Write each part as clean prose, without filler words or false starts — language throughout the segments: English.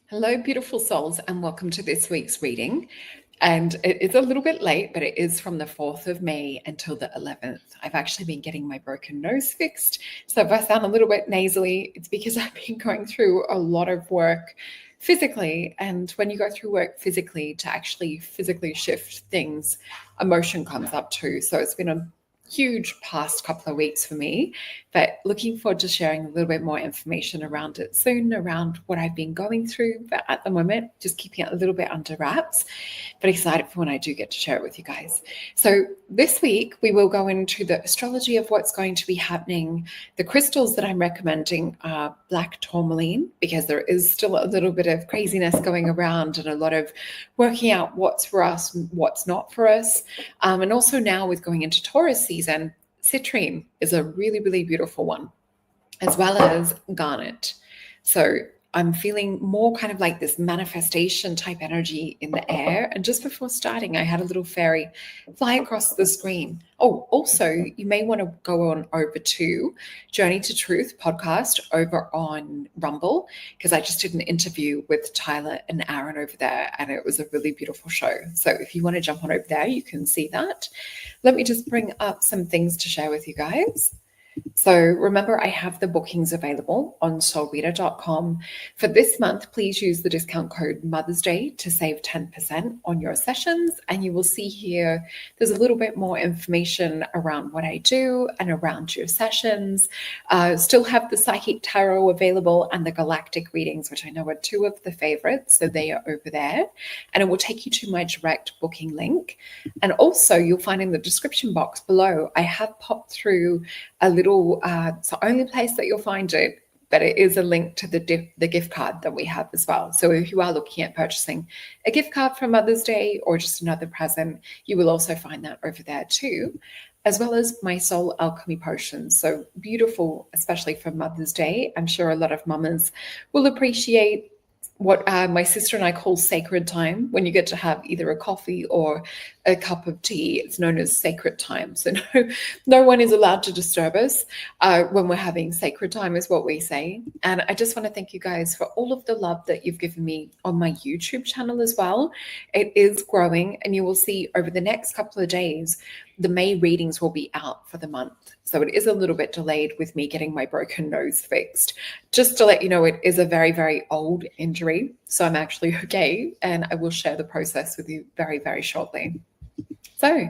Hello, beautiful souls, and welcome to this week's reading. And it is a little bit late, but it is from the 4th of May until the 11th. I've actually been getting my broken nose fixed. So if I sound a little bit nasally, it's because I've been going through a lot of work physically. And when you go through work physically, to actually physically shift things, emotion comes up too. So it's been a huge past couple of weeks for me, but looking forward to sharing a little bit more information around it soon, around what I've been going through. But at the moment, just keeping it a little bit under wraps, but excited for when I do get to share it with you guys. So this week, we will go into the astrology of what's going to be happening. The crystals that I'm recommending are black tourmaline, because there is still a little bit of craziness going around and a lot of working out what's for us and what's not for us. And also now with going into Taurus season, citrine is a really, really beautiful one, as well as garnet. So I'm feeling more kind of like this manifestation type energy in the air. And just before starting, I had a little fairy fly across the screen. Oh, also, you may want to go on over to Journey to Truth podcast over on Rumble, because I just did an interview with Tyler and Aaron over there, and it was a really beautiful show. So if you want to jump on over there, you can see that. Let me just bring up some things to share with you guys. So remember, I have the bookings available on solreta.com. For this month, please use the discount code Mother's Day to save 10% on your sessions. And you will see here, there's a little bit more information around what I do and around your sessions. Still have the Psychic Tarot available and the Galactic readings, which I know are two of the favorites. So they are over there. And it will take you to my direct booking link. And also you'll find in the description box below, I have popped through a little, it's the only place that you'll find it, but it is a link to the gift card that we have as well. So if you are looking at purchasing a gift card for Mother's Day or just another present, you will also find that over there too, as well as my soul alchemy potions. So beautiful, especially for Mother's Day. I'm sure a lot of mamas will appreciate what my sister and I call sacred time, when you get to have either a coffee or a cup of tea. It's known as sacred time. So no one is allowed to disturb us when we're having sacred time, is what we say. And I just want to thank you guys for all of the love that you've given me on my YouTube channel as well. It is growing, and you will see over the next couple of days, the May readings will be out for the month. So it is a little bit delayed with me getting my broken nose fixed. Just to let you know, it is a very, very old injury. So I'm actually okay. And I will share the process with you very, very shortly. So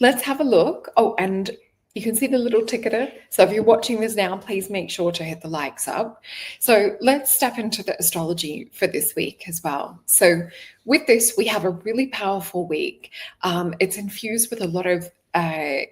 let's have a look. Oh, and you can see the little ticketer. So if you're watching this now, please make sure to hit the likes up. So let's step into the astrology for this week as well. So with this, we have a really powerful week. It's infused with a lot of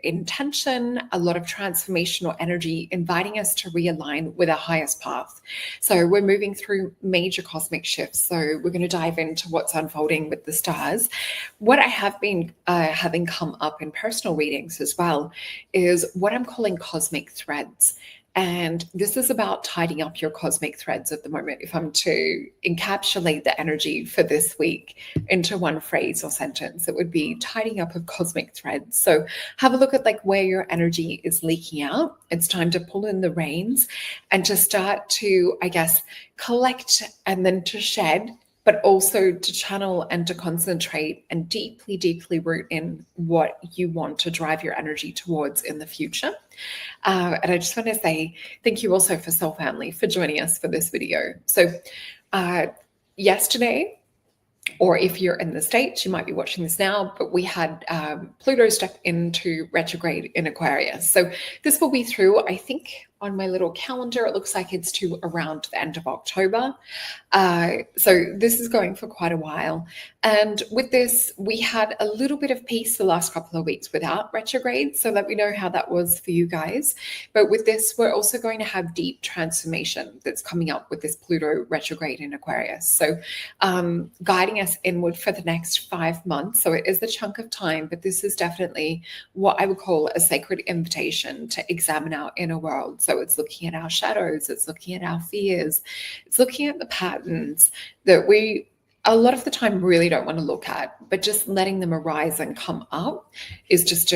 intention, a lot of transformational energy, inviting us to realign with our highest path. So we're moving through major cosmic shifts. So we're going to dive into what's unfolding with the stars. What I have been having come up in personal readings as well is what I'm calling cosmic threads. And this is about tidying up your cosmic threads at the moment. If I'm to encapsulate the energy for this week into one phrase or sentence, it would be tidying up of cosmic threads. So have a look at like where your energy is leaking out. It's time to pull in the reins and to start to, I guess, collect and then to shed, but also to channel and to concentrate and deeply, deeply root in what you want to drive your energy towards in the future. And I just want to say thank you also for Soul Family for joining us for this video. So yesterday, or if you're in the States, you might be watching this now, but we had Pluto step into retrograde in Aquarius. So this will be through, I think, on my little calendar, it looks like it's to around the end of October. So this is going for quite a while. And with this, we had a little bit of peace the last couple of weeks without retrograde. So let me know how that was for you guys. But with this, we're also going to have deep transformation that's coming up with this Pluto retrograde in Aquarius. So guiding us inward for the next 5 months. So it is a chunk of time, but this is definitely what I would call a sacred invitation to examine our inner world. So it's looking at our shadows, it's looking at our fears, it's looking at the patterns that we a lot of the time really don't want to look at, but just letting them arise and come up is just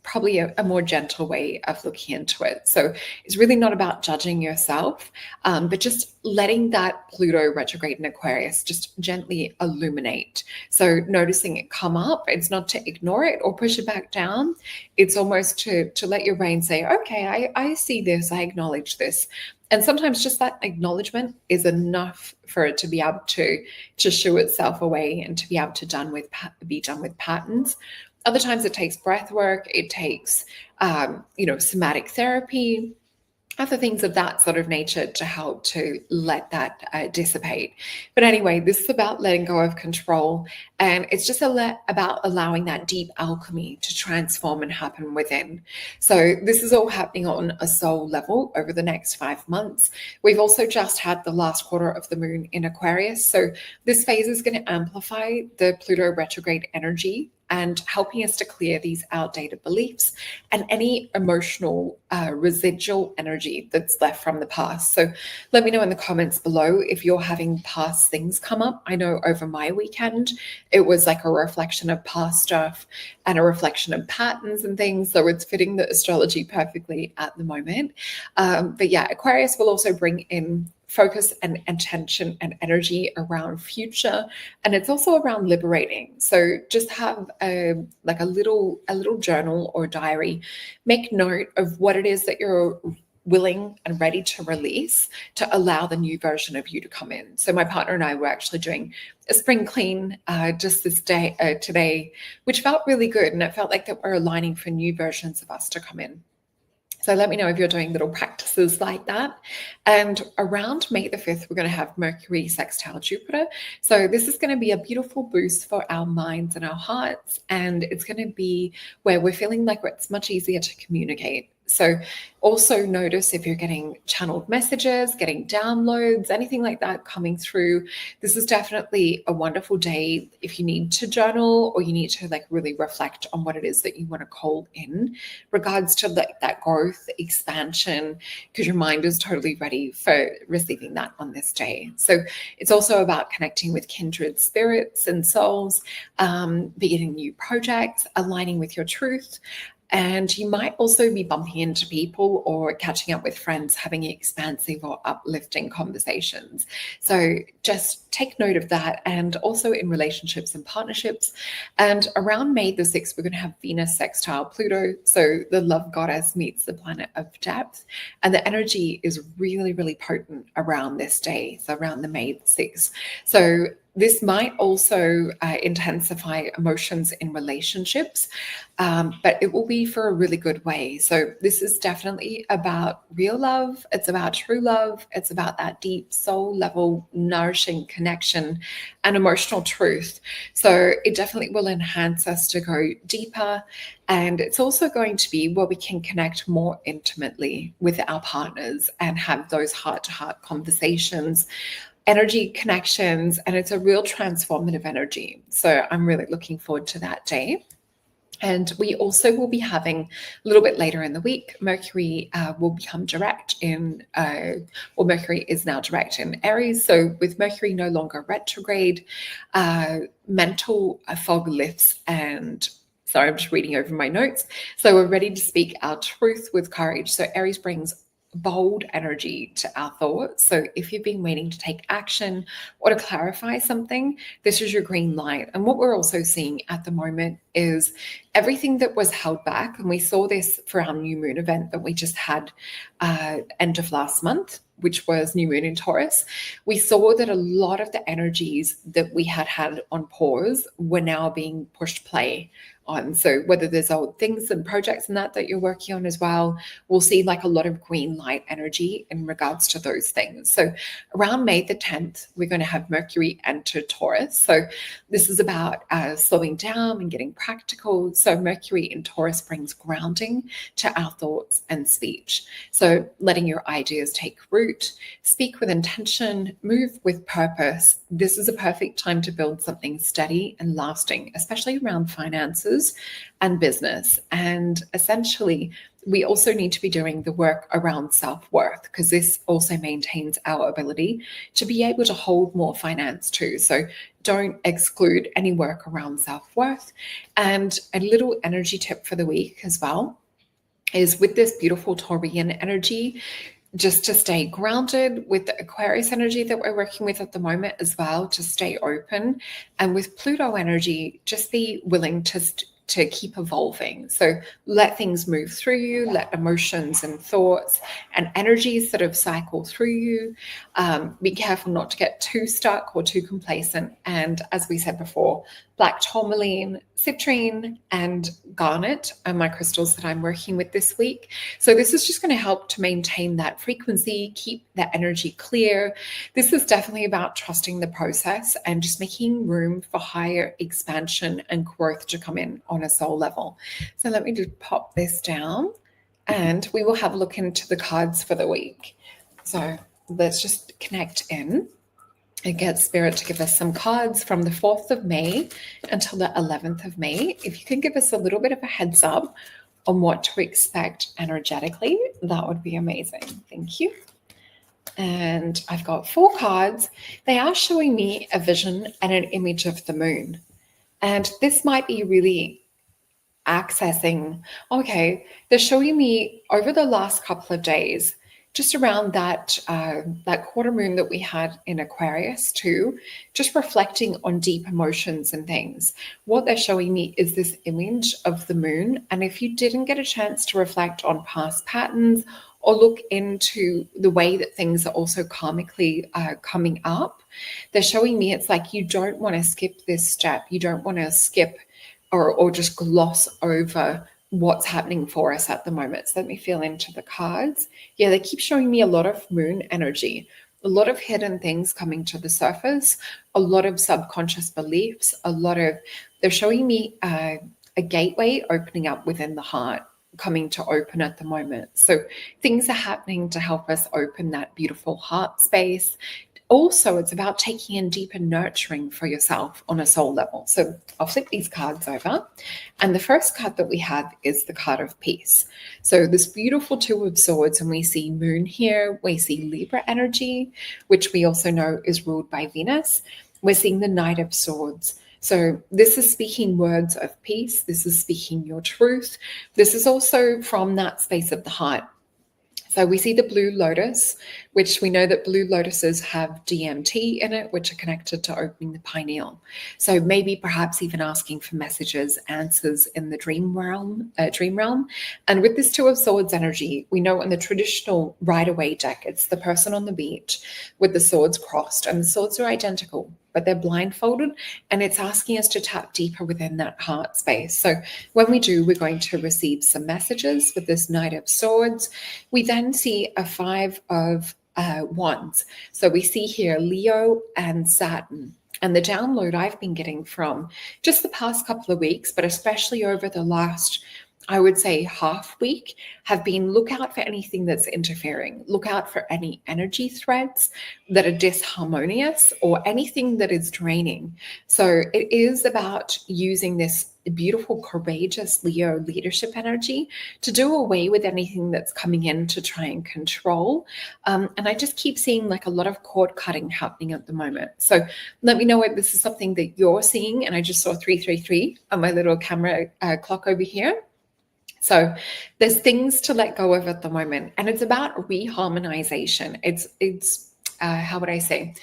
probably a more gentle way of looking into it. So it's really not about judging yourself, but just letting that Pluto retrograde in Aquarius just gently illuminate. So noticing it come up, it's not to ignore it or push it back down. It's almost to let your brain say, okay, I see this, I acknowledge this. And sometimes just that acknowledgement is enough for it to be able to shoo itself away and to be able to be done with patterns. Other times it takes breath work, it takes somatic therapy, other things of that sort of nature to help to let that dissipate. But anyway, this is about letting go of control, and it's just about allowing that deep alchemy to transform and happen within. So this is all happening on a soul level over the next 5 months. We've also just had the last quarter of the moon in Aquarius, so this phase is going to amplify the Pluto retrograde energy and helping us to clear these outdated beliefs and any emotional residual energy that's left from the past. So let me know in the comments below if you're having past things come up. I know over my weekend, it was like a reflection of past stuff and a reflection of patterns and things. So it's fitting the astrology perfectly at the moment. But yeah, Aquarius will also bring in focus and attention and energy around future, and it's also around liberating. So just have a little journal or diary. Make note of what it is that you're willing and ready to release to allow the new version of you to come in. So my partner and I were actually doing a spring clean just this day today, which felt really good, and it felt like that we're aligning for new versions of us to come in. So let me know if you're doing little practices like that. And around May the 5th, we're going to have Mercury sextile Jupiter. So this is going to be a beautiful boost for our minds and our hearts. And it's going to be where we're feeling like it's much easier to communicate. So also notice if you're getting channeled messages, getting downloads, anything like that coming through. This is definitely a wonderful day if you need to journal or you need to really reflect on what it is that you want to call in regards to that growth, expansion, because your mind is totally ready for receiving that on this day. So it's also about connecting with kindred spirits and souls, beginning new projects, aligning with your truth. And you might also be bumping into people or catching up with friends, having expansive or uplifting conversations. So just take note of that. And also in relationships and partnerships. And around May the 6th, we're going to have Venus sextile Pluto. So the love goddess meets the planet of depth. And the energy is really, really potent around this day. So around the May the 6th. So this might also intensify emotions in relationships, but it will be for a really good way. So this is definitely about real love. It's about true love. It's about that deep soul level, nourishing connection and emotional truth. So it definitely will enhance us to go deeper. And it's also going to be where we can connect more intimately with our partners and have those heart-to-heart conversations, energy connections, and it's a real transformative energy. So I'm really looking forward to that day. And we also will be having a little bit later in the week, Mercury will become direct Mercury is now direct in Aries. So with Mercury no longer retrograde, mental fog lifts and sorry, I'm just reading over my notes. So we're ready to speak our truth with courage. So Aries brings bold energy to our thoughts. So if you've been waiting to take action or to clarify something, this is your green light. And what we're also seeing at the moment is everything that was held back. And we saw this for our new moon event that we just had end of last month, which was new moon in Taurus. We saw that a lot of the energies that we had on pause were now being pushed play on. So whether there's old things and projects and that you're working on as well, we'll see a lot of green light energy in regards to those things. So around May the 10th, we're going to have Mercury enter Taurus. So this is about slowing down and getting practical. So Mercury in Taurus brings grounding to our thoughts and speech. So letting your ideas take root, speak with intention, move with purpose. This is a perfect time to build something steady and lasting, especially around finances and business. And essentially, we also need to be doing the work around self-worth, because this also maintains our ability to be able to hold more finance too. So don't exclude any work around self-worth. And a little energy tip for the week as well is with this beautiful Taurian energy, just to stay grounded with the Aquarius energy that we're working with at the moment as well, to stay open. And with Pluto energy, just be willing to keep evolving. So let things move through you, let emotions and thoughts and energies sort of cycle through you. Be careful not to get too stuck or too complacent. And as we said before, black tourmaline, citrine, and garnet are my crystals that I'm working with this week. So this is just going to help to maintain that frequency, keep that energy clear. This is definitely about trusting the process and just making room for higher expansion and growth to come in on a soul level. So let me just pop this down and we will have a look into the cards for the week. So let's just connect in and get Spirit to give us some cards from the 4th of May until the 11th of May. If you can give us a little bit of a heads up on what to expect energetically, that would be amazing. Thank you. And I've got 4 cards. They are showing me a vision and an image of the moon. And this might be really accessing, okay, they're showing me over the last couple of days, just around that quarter moon that we had in Aquarius too, just reflecting on deep emotions and things. What they're showing me is this image of the moon. And if you didn't get a chance to reflect on past patterns or look into the way that things are also karmically coming up, they're showing me it's like you don't want to skip this step. You don't want to skip or just gloss over what's happening for us at the moment. So let me feel into the cards. Yeah, they keep showing me a lot of moon energy, a lot of hidden things coming to the surface, a lot of subconscious beliefs, they're showing me a gateway opening up within the heart, coming to open at the moment. So things are happening to help us open that beautiful heart space. Also, it's about taking in deeper nurturing for yourself on a soul level. So I'll flip these cards over. And the first card that we have is the card of peace. So this beautiful 2 of swords, and we see moon here. We see Libra energy, which we also know is ruled by Venus. We're seeing the Knight of Swords. So this is speaking words of peace. This is speaking your truth. This is also from that space of the heart. So we see the blue lotus, which we know that blue lotuses have DMT in it, which are connected to opening the pineal. So maybe perhaps even asking for messages, answers in the dream realm. And with this 2 of swords energy, we know in the traditional Rider-Waite deck, it's the person on the beach with the swords crossed, and the swords are identical, but they're blindfolded, and it's asking us to tap deeper within that heart space. So when we do, we're going to receive some messages with this Knight of Swords. We then see a 5 of Wands. So we see here Leo and Saturn. And the download I've been getting from just the past couple of weeks, but especially over the last, I would say, half week, have been look out for anything that's interfering. Look out for any energy threads that are disharmonious or anything that is draining. So it is about using this beautiful, courageous Leo leadership energy to do away with anything that's coming in to try and control. And I just keep seeing like a lot of cord cutting happening at the moment. So let me know if this is something that you're seeing. And I just saw 333 on my little camera clock over here. So there's things to let go of at the moment, and it's about reharmonization. It's how would I say?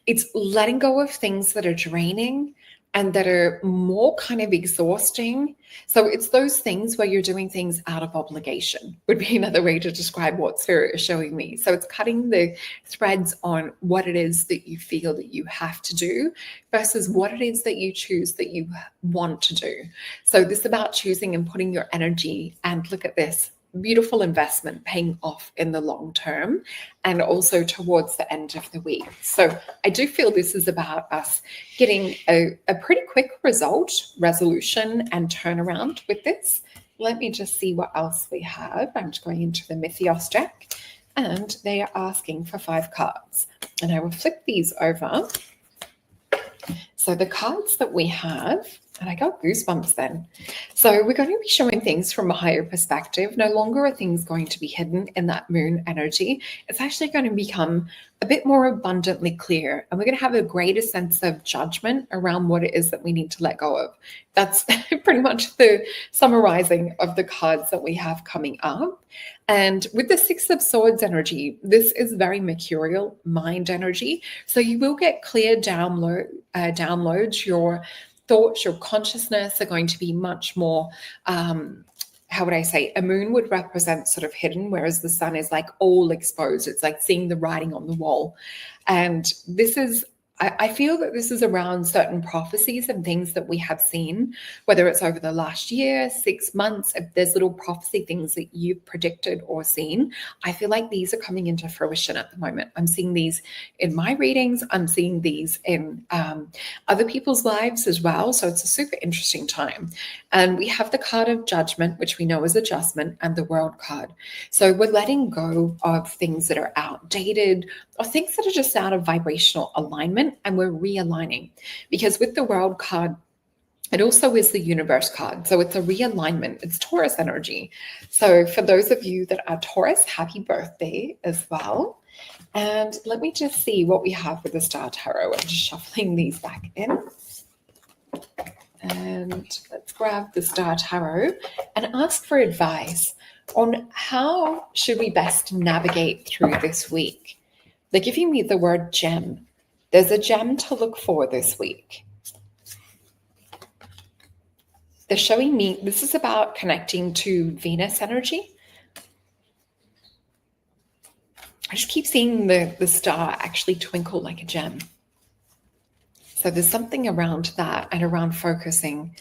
It's letting go of things that are draining and that are more kind of exhausting. So it's those things where you're doing things out of obligation, would be another way to describe what Spirit is showing me. So it's cutting the threads on what it is that you feel that you have to do versus what it is that you choose that you want to do. So this is about choosing and putting your energy, and look at this, beautiful investment paying off in the long term and also towards the end of the week. So I do feel this is about us getting a pretty quick resolution and turnaround with this. Let me just see what else we have. I'm just going into the Mythios deck, and they are asking for 5 cards, and I will flip these over. So the cards that we have And I got goosebumps then. So we're going to be showing things from a higher perspective. No longer are things going to be hidden in that moon energy. It's actually going to become a bit more abundantly clear. And we're going to have a greater sense of judgment around what it is that we need to let go of. That's pretty much the summarizing of the cards that we have coming up. And with the Six of Swords energy, this is very mercurial mind energy. So you will get clear downloads. Your thoughts, your consciousness are going to be much more, how would I say, a moon would represent sort of hidden, whereas the sun is like all exposed. It's like seeing the writing on the wall. And this is, I feel that this is around certain prophecies and things that we have seen, whether it's over the last year, 6 months, if there's little prophecy things that you've predicted or seen, I feel like these are coming into fruition at the moment. I'm seeing these in my readings. I'm seeing these in other people's lives as well. So it's a super interesting time. And we have the card of judgment, which we know is adjustment, and the world card. So we're letting go of things that are outdated or things that are just out of vibrational alignment, and we're realigning. Because with the world card, it also is the universe card. So it's a realignment. It's Taurus energy. So for those of you that are Taurus, happy birthday as well. And let me just see what we have with the Star Tarot. I'm just shuffling these back in. And let's grab the Star Tarot and ask for advice on how should we best navigate through this week. They're giving me the word gem. There's a gem to look for this week. They're showing me this is about connecting to Venus energy. I just keep seeing the star actually twinkle like a gem. So there's something around that and around focusing.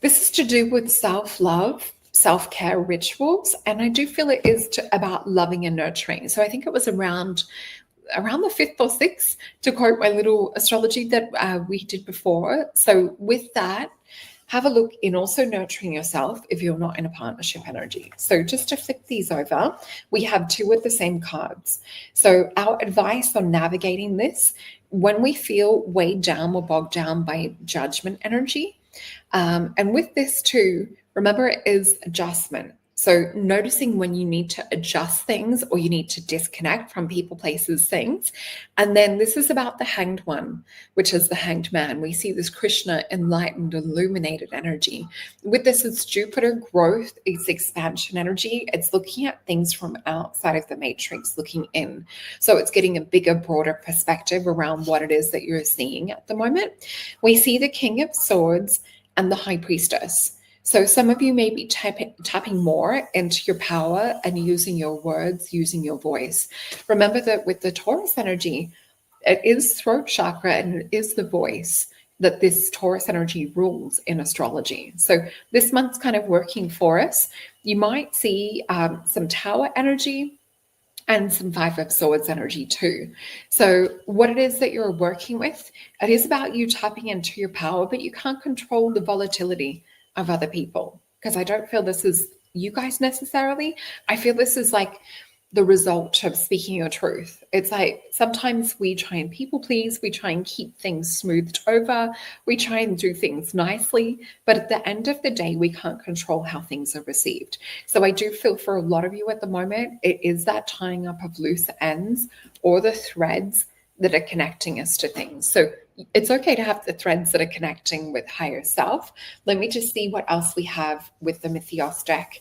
This is to do with self-love, self-care rituals, and I do feel it is about loving and nurturing. So I think it was around the 5th or 6th, to quote my little astrology that we did before. So with that, have a look in also nurturing yourself if you're not in a partnership energy. So just to flip these over, we have 2 of the same cards. So our advice on navigating this, when we feel weighed down or bogged down by judgment energy, and with this too, remember it is adjustment. So noticing when you need to adjust things or you need to disconnect from people, places, things. And then this is about the Hanged One, which is the Hanged Man. We see this Krishna enlightened, illuminated energy. With this, it's Jupiter growth, it's expansion energy. It's looking at things from outside of the matrix, looking in. So it's getting a bigger, broader perspective around what it is that you're seeing at the moment. We see the King of Swords and the High Priestess. So some of you may be tapping more into your power and using your words, using your voice. Remember that with the Taurus energy, it is throat chakra and it is the voice that this Taurus energy rules in astrology. So this month's kind of working for us. You might see some Tower energy and some Five of Swords energy too. So what it is that you're working with, it is about you tapping into your power, but you can't control the volatility of other people, because I don't feel this is you guys necessarily. I feel this is like the result of speaking your truth. It's like sometimes we try and people please, we try and keep things smoothed over, we try and do things nicely, but at the end of the day, we can't control how things are received. So I do feel for a lot of you at the moment, it is that tying up of loose ends or the threads that are connecting us to things. So it's okay to have the threads that are connecting with higher self. Let me just see what else we have with the Mythios deck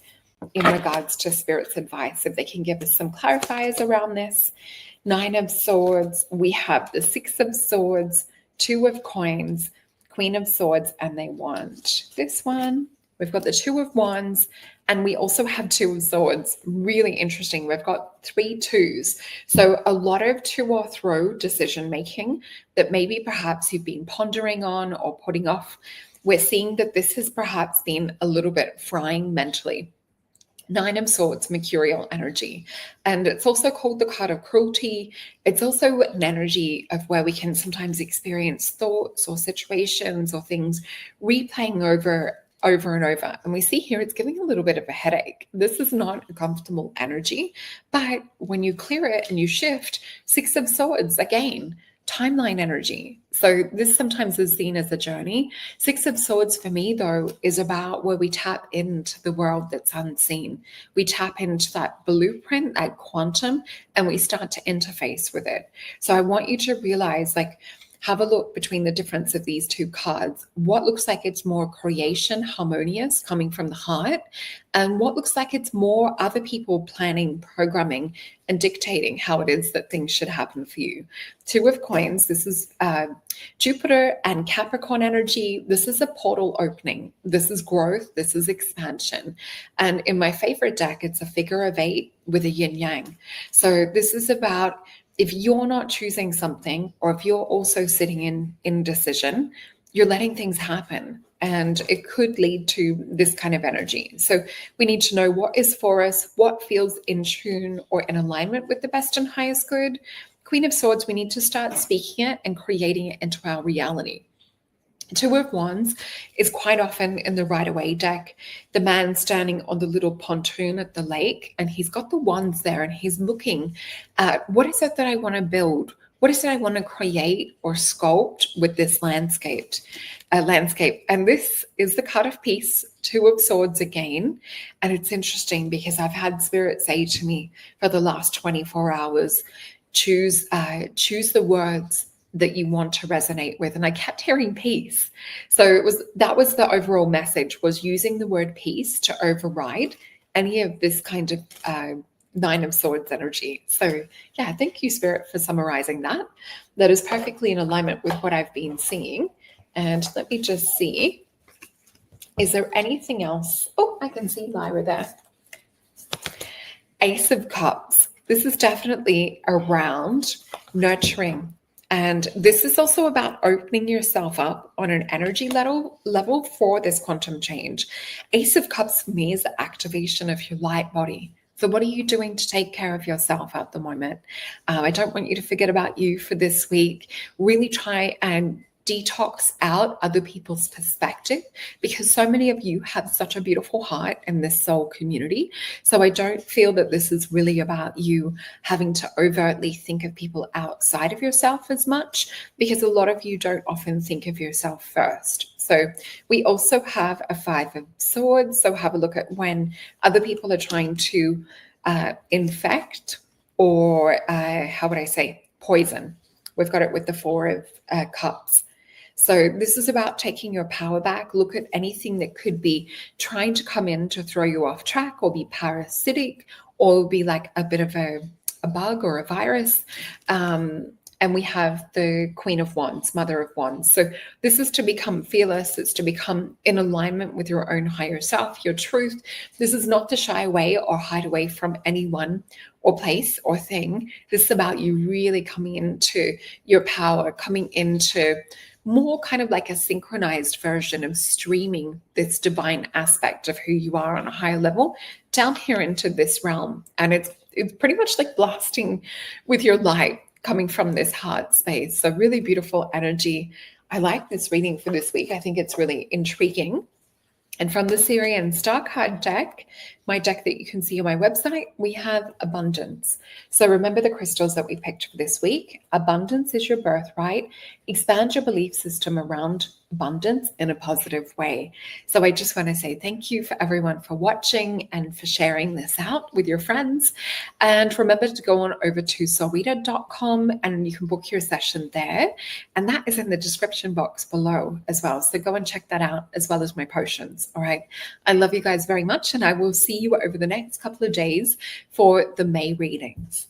in regards to Spirit's advice, if they can give us some clarifiers around this. 9 of Swords, we have the 6 of Swords, 2 of Coins, Queen of Swords, and they want this one. We've got the 2 of Wands, and we also have 2 of Swords. Really interesting. We've got 3 2s. So a lot of to or fro decision making that maybe perhaps you've been pondering on or putting off. We're seeing that this has perhaps been a little bit frying mentally. 9 of Swords, mercurial energy. And it's also called the card of cruelty. It's also an energy of where we can sometimes experience thoughts or situations or things replaying over and over. And we see here it's giving a little bit of a headache. This is not a comfortable energy, but when you clear it and you shift, 6 of Swords, again, timeline energy. So this sometimes is seen as a journey. Six of Swords for me, though, is about where we tap into the world that's unseen. We tap into that blueprint, that quantum, and we start to interface with it. So I want you to realize, like, have a look between the difference of these two cards. What looks like it's more creation, harmonious, coming from the heart, and what looks like it's more other people planning, programming, and dictating how it is that things should happen for you. Two of Coins, this is Jupiter and Capricorn energy. This is a portal opening. This is growth. This is expansion. And in my favorite deck, it's a figure of 8 with a yin yang. So this is about, if you're not choosing something, or if you're also sitting in indecision, you're letting things happen. And it could lead to this kind of energy. So we need to know what is for us, what feels in tune or in alignment with the best and highest good. Queen of Swords, we need to start speaking it and creating it into our reality. Two of Wands is quite often in the Rider-Waite deck, the man standing on the little pontoon at the lake, and he's got the wands there, and he's looking at, what is it that I want to build? What is it I want to create or sculpt with this landscape? And this is the card of peace, Two of Swords again. And it's interesting because I've had Spirit say to me for the last 24 hours, choose the words that you want to resonate with. And I kept hearing peace. So that was the overall message, was using the word peace to override any of this kind of Nine of Swords energy. So yeah, thank you, Spirit, for summarizing that. That is perfectly in alignment with what I've been seeing. And let me just see, is there anything else? Oh, I can see Lyra there. Ace of Cups. This is definitely around nurturing. And this is also about opening yourself up on an energy level for this quantum change. Ace of Cups for me is the activation of your light body. So what are you doing to take care of yourself at the moment? I don't want you to forget about you for this week. Really try and detox out other people's perspective, because so many of you have such a beautiful heart in this soul community. So I don't feel that this is really about you having to overtly think of people outside of yourself as much, because a lot of you don't often think of yourself first. So we also have a Five of Swords. So have a look at when other people are trying to infect or how would I say, poison. We've got it with the Four of Cups. So this is about taking your power back. Look at anything that could be trying to come in to throw you off track, or be parasitic, or be like a bit of a bug or a virus. And we have the Queen of Wands, Mother of Wands. So this is to become fearless. It's to become in alignment with your own higher self, your truth. This is not to shy away or hide away from anyone or place or thing. This is about you really coming into your power, coming into more kind of like a synchronized version of streaming this divine aspect of who you are on a higher level down here into this realm. And it's pretty much like blasting with your light coming from this heart space. So really beautiful energy. I like this reading for this week. I think it's really intriguing. And from the Syrian Star Card deck, my deck that you can see on my website, we have abundance. So remember the crystals that we picked for this week. Abundance is your birthright. Expand your belief system around abundance in a positive way. So I just want to say thank you for everyone for watching and for sharing this out with your friends. And remember to go on over to solreta.com and you can book your session there. And that is in the description box below as well. So go and check that out, as well as my potions. All right. I love you guys very much, and I will see you over the next couple of days for the May readings.